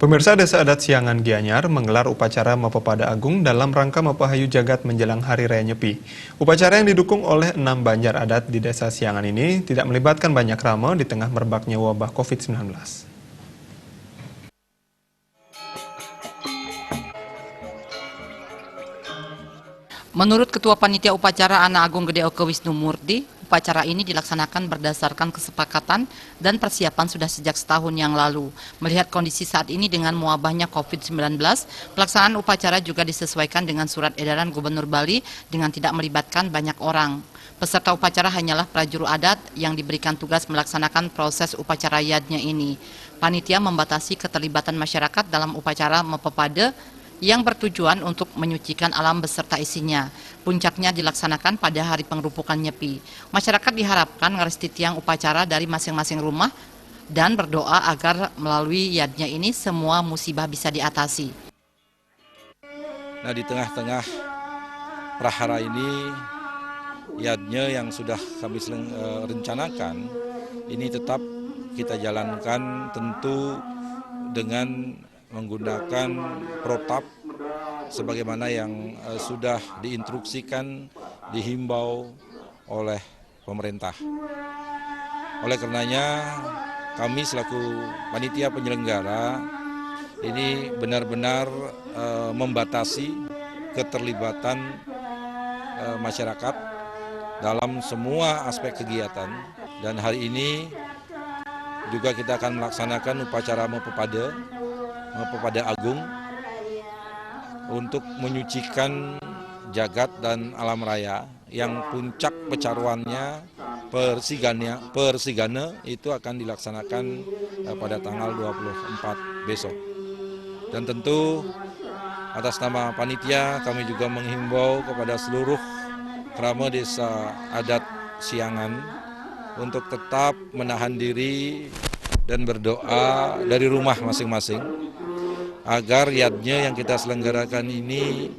Pemirsa, Desa Adat Siangan Gianyar menggelar upacara Mapepada Agung dalam rangka Mapahayu Jagat menjelang Hari Raya Nyepi. Upacara yang didukung oleh 6 banjar adat di Desa Siangan ini tidak melibatkan banyak rame di tengah merebaknya wabah COVID-19. Menurut Ketua Panitia Upacara Anak Agung Gede Oke Wisnu Murti, upacara ini dilaksanakan berdasarkan kesepakatan dan persiapan sudah sejak setahun yang lalu. Melihat kondisi saat ini dengan mewabahnya COVID-19, pelaksanaan upacara juga disesuaikan dengan surat edaran Gubernur Bali dengan tidak melibatkan banyak orang. Peserta upacara hanyalah prajurit adat yang diberikan tugas melaksanakan proses upacara yadnya ini. Panitia membatasi keterlibatan masyarakat dalam upacara Mapepada yang bertujuan untuk menyucikan alam beserta isinya. Puncaknya dilaksanakan pada hari pengerupukan Nyepi. Masyarakat diharapkan ngeresti tiang upacara dari masing-masing rumah dan berdoa agar melalui yadnya ini semua musibah bisa diatasi. Nah, di tengah-tengah prahara ini, yadnya yang sudah kami rencanakan, ini tetap kita jalankan tentu dengan menggunakan protap sebagaimana yang sudah diinstruksikan, dihimbau oleh pemerintah. Oleh karenanya kami selaku panitia penyelenggara ini benar-benar membatasi keterlibatan masyarakat dalam semua aspek kegiatan, dan hari ini juga kita akan melaksanakan upacara Mapepada Agung untuk menyucikan jagat dan alam raya yang puncak pecaruannya Persigana itu akan dilaksanakan pada tanggal 24 besok. Dan tentu atas nama panitia kami juga menghimbau kepada seluruh keramat Desa Adat Siangan untuk tetap menahan diri dan berdoa dari rumah masing-masing agar yadnya yang kita selenggarakan ini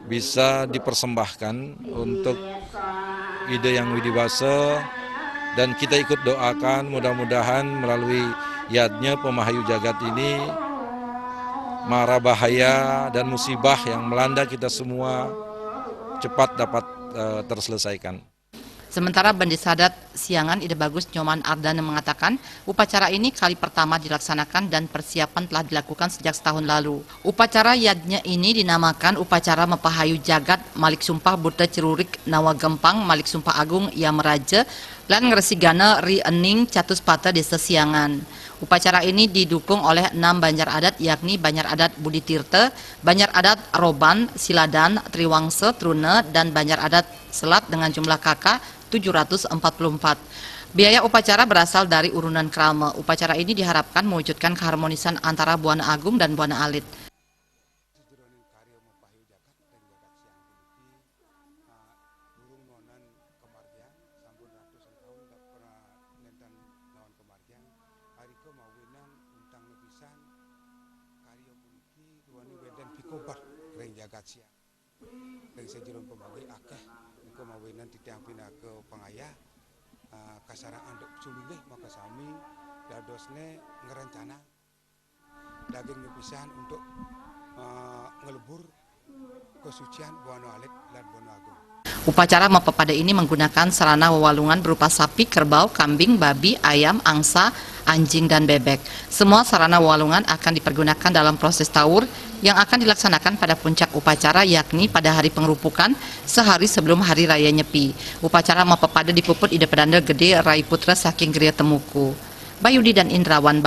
bisa dipersembahkan untuk ide yang widibasa, dan kita ikut doakan mudah-mudahan melalui yadnya Pemahayu Jagat ini mara bahaya dan musibah yang melanda kita semua cepat dapat terselesaikan. Sementara Desa Adat Siangan Ide Bagus Nyoman Ardana mengatakan upacara ini kali pertama dilaksanakan dan persiapan telah dilakukan sejak setahun lalu. Upacara yadnya ini dinamakan Upacara Mapahayu Jagat Malik Sumpah Buta Cirurik Nawa Gempang Malik Sumpah Agung Ia Meraja lan Ngresigana Ri Ening Catus Pata Desa Siangan. Upacara ini didukung oleh 6 banjar adat yakni Banjar Adat Budi Tirta, Banjar Adat Roban, Siladan, Triwangse, Trune, dan Banjar Adat Selat dengan jumlah kakak 744. Biaya upacara berasal dari urunan krama. Upacara ini diharapkan mewujudkan keharmonisan antara Buana Agung dan Buana Alit. Dari sejeron pembagi akeh niko mawinan titiang pindah ke pangaya kasara anduk sulingeh maka sami dadosne ngerencana daging pisan untuk ngelebur kesucian Buana Alit dan Buana Agung. Upacara Mapepada ini menggunakan sarana wewalungan berupa sapi, kerbau, kambing, babi, ayam, angsa, anjing, dan bebek. Semua sarana wewalungan akan dipergunakan dalam proses taur yang akan dilaksanakan pada puncak upacara yakni pada hari pengerupukan sehari sebelum Hari Raya Nyepi. Upacara Mapepada dipuput Ide Pedanda Gede Rai Putra saking Geria Temuku. Bayudi dan Indrawan.